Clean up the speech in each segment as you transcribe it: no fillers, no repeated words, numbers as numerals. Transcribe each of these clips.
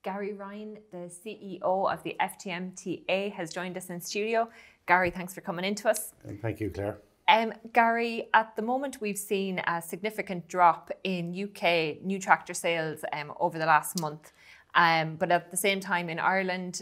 Gary Ryan, the CEO of the FTMTA, has joined us in studio. Gary, thanks for coming in to us. Thank you, Claire. Gary, at the moment we've seen a significant drop in UK new tractor sales over the last month. But at the same time in Ireland,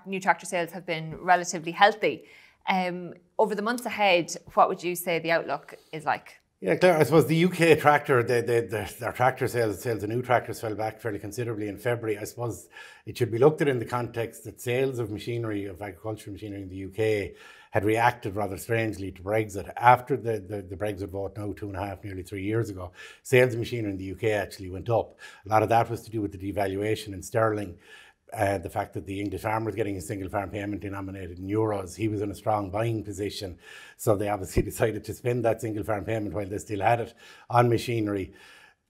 new tractor sales have been relatively healthy. Over the months ahead, what would you say the outlook is like? Yeah, Claire, I suppose the UK tractor, their tractor sales of new tractors fell back fairly considerably in February. I suppose it should be looked at in the context that sales of machinery, of agricultural machinery in the UK had reacted rather strangely to Brexit. After the Brexit vote now 2.5, nearly 3 years ago, sales of machinery in the UK actually went up. A lot of that was to do with the devaluation in sterling. The fact that the English farmer was getting a single farm payment denominated in euros, he was in a strong buying position. So they obviously decided to spend that single farm payment while they still had it on machinery.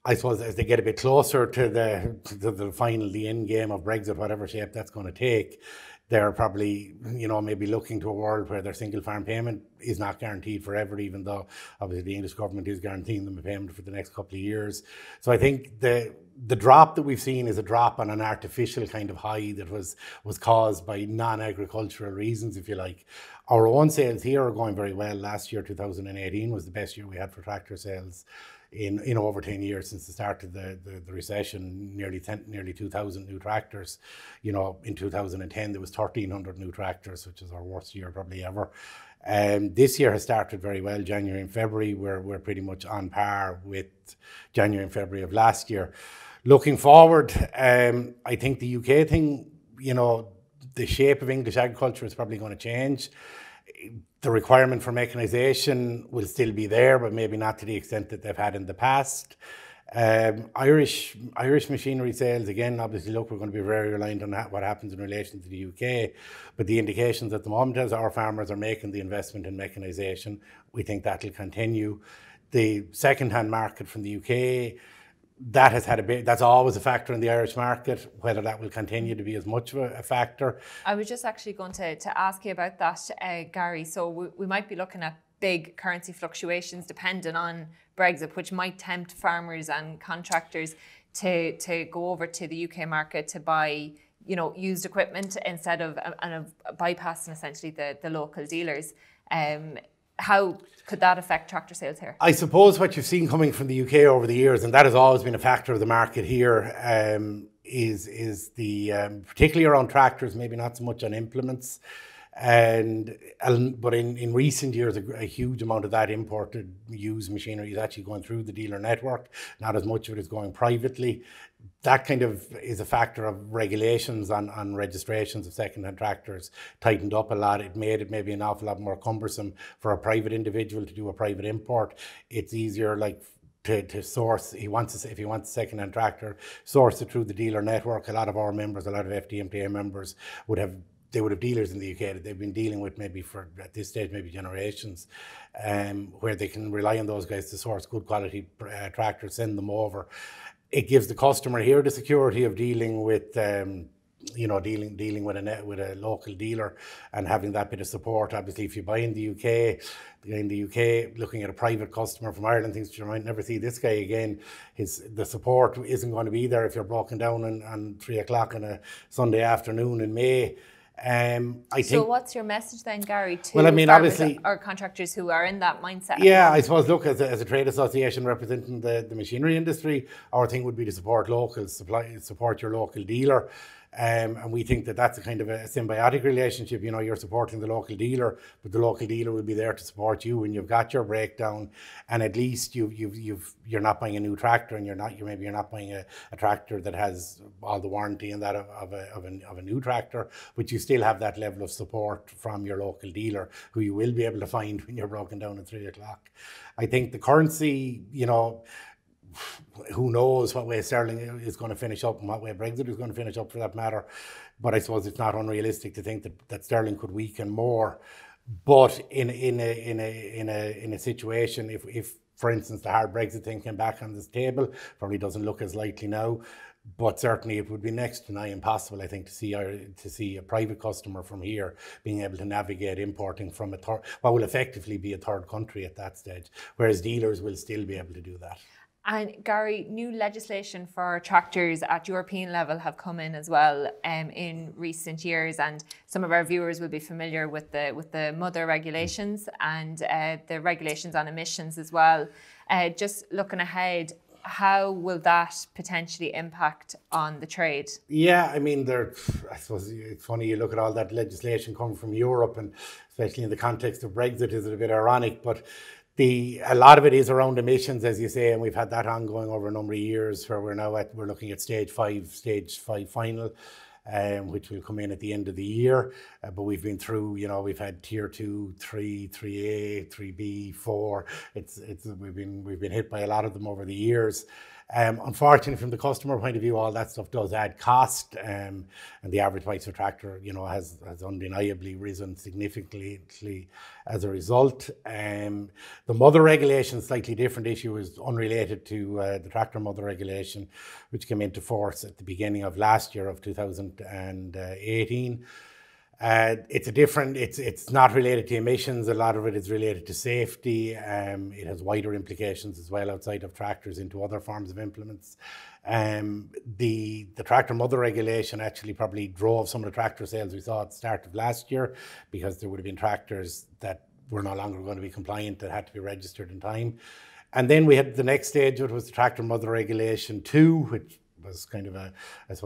I suppose as they get a bit closer to the final, the end game of Brexit, whatever shape that's going to take, they're probably, maybe looking to a world where their single farm payment is not guaranteed forever, even though obviously the English government is guaranteeing them a payment for the next couple of years. So I think the drop that we've seen is a drop on an artificial kind of high that was caused by non-agricultural reasons, if you like. Our own sales here are going very well. Last year, 2018, was the best year we had for tractor sales in over 10 years since the start of the recession. Nearly 2,000 new tractors. In 2010 there was 1,300 new tractors, which is our worst year probably ever. This year has started very well. January and February we're pretty much on par with January and February of last year. Looking forward, I think the UK thing, the shape of English agriculture is probably going to change. The requirement for mechanisation will still be there, but maybe not to the extent that they've had in the past. Irish machinery sales, again, obviously, look, we're going to be very reliant on what happens in relation to the UK. But the indications at the moment, as our farmers are making the investment in mechanisation, we think that'll continue. The second-hand market from the UK, that has had that's always a factor in the Irish market. Whether that will continue to be as much of a factor. I was just actually going to ask you about that, Gary. So we might be looking at big currency fluctuations depending on Brexit, which might tempt farmers and contractors to go over to the UK market to buy, used equipment instead of bypassing essentially the local dealers. How could that affect tractor sales here? I suppose what you've seen coming from the UK over the years, and that has always been a factor of the market here, is the particularly around tractors, maybe not so much on implements. But in recent years, a huge amount of that imported used machinery is actually going through the dealer network. Not as much of it is going privately. That kind of is a factor of regulations on registrations of second-hand tractors tightened up a lot. It made it maybe an awful lot more cumbersome for a private individual to do a private import. It's easier, to source. If he wants a second-hand tractor, source it through the dealer network. A lot of our members, a lot of FTMTA members would have dealers in the UK that they've been dealing with maybe for, at this stage, maybe generations, where they can rely on those guys to source good quality tractors, send them over. It gives the customer here the security of dealing with, dealing with a local dealer and having that bit of support. Obviously, if you buy in the UK, looking at a private customer from Ireland, thinks you might never see this guy again. The support isn't going to be there if you're broken down on 3 o'clock on a Sunday afternoon in May. So what's your message then, Gary, to obviously, or contractors who are in that mindset? Yeah, I suppose, look, as a trade association representing the machinery industry, our thing would be to support locals, support your local dealer. And we think that that's a kind of a symbiotic relationship. You're supporting the local dealer, but the local dealer will be there to support you when you've got your breakdown. And at least you're not buying a new tractor, and you're not buying a tractor that has all the warranty and that of a new tractor, but you still have that level of support from your local dealer, who you will be able to find when you're broken down at 3 o'clock. I think the currency, who knows what way sterling is going to finish up and what way Brexit is going to finish up, for that matter. But I suppose it's not unrealistic to think that sterling could weaken more. But in a situation, if for instance the hard Brexit thing came back on this table, probably doesn't look as likely now. But certainly it would be next to nigh impossible, I think, to see a private customer from here being able to navigate importing from what will effectively be a third country at that stage, whereas dealers will still be able to do that. And Gary, new legislation for tractors at European level have come in as well in recent years, and some of our viewers will be familiar with the mother regulations and the regulations on emissions as well. Just looking ahead, how will that potentially impact on the trade? Yeah, I mean, I suppose it's funny, you look at all that legislation coming from Europe, and especially in the context of Brexit, is it a bit ironic? But a lot of it is around emissions, as you say, and we've had that ongoing over a number of years, where we're looking at stage five final, which will come in at the end of the year. But we've been through, we've had tier 2, 3, 3A, 3B, 4. We've been hit by a lot of them over the years. Unfortunately, from the customer point of view, all that stuff does add cost, and the average price of tractor, has undeniably risen significantly as a result. The mother regulation, slightly different issue, is unrelated to the tractor mother regulation, which came into force at the beginning of last year of 2018. It's not related to emissions. A lot of it is related to safety. It has wider implications as well outside of tractors into other forms of implements. The tractor mother regulation actually probably drove some of the tractor sales we saw at the start of last year, because there would have been tractors that were no longer going to be compliant, that had to be registered in time. And then we had the next stage, which was the tractor mother regulation 2, which was kind of the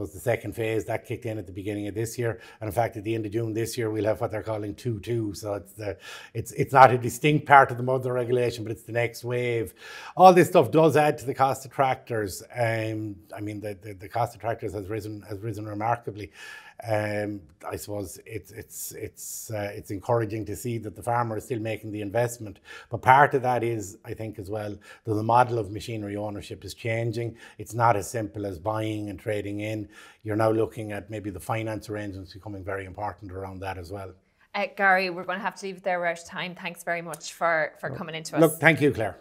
second phase that kicked in at the beginning of this year. And in fact, at the end of June this year, we'll have what they're calling 2.2. So it's not a distinct part of the mother regulation, but it's the next wave. All this stuff does add to the cost of tractors. I mean, the cost of tractors has risen remarkably. I suppose it's encouraging to see that the farmer is still making the investment, but part of that is, I think, as well, that the model of machinery ownership is changing. It's not as simple as buying and trading in. You're now looking at maybe the finance arrangements becoming very important around that as well. Gary, we're going to have to leave it there. We're out of time. Thanks very much for coming into us. Look, thank you, Claire.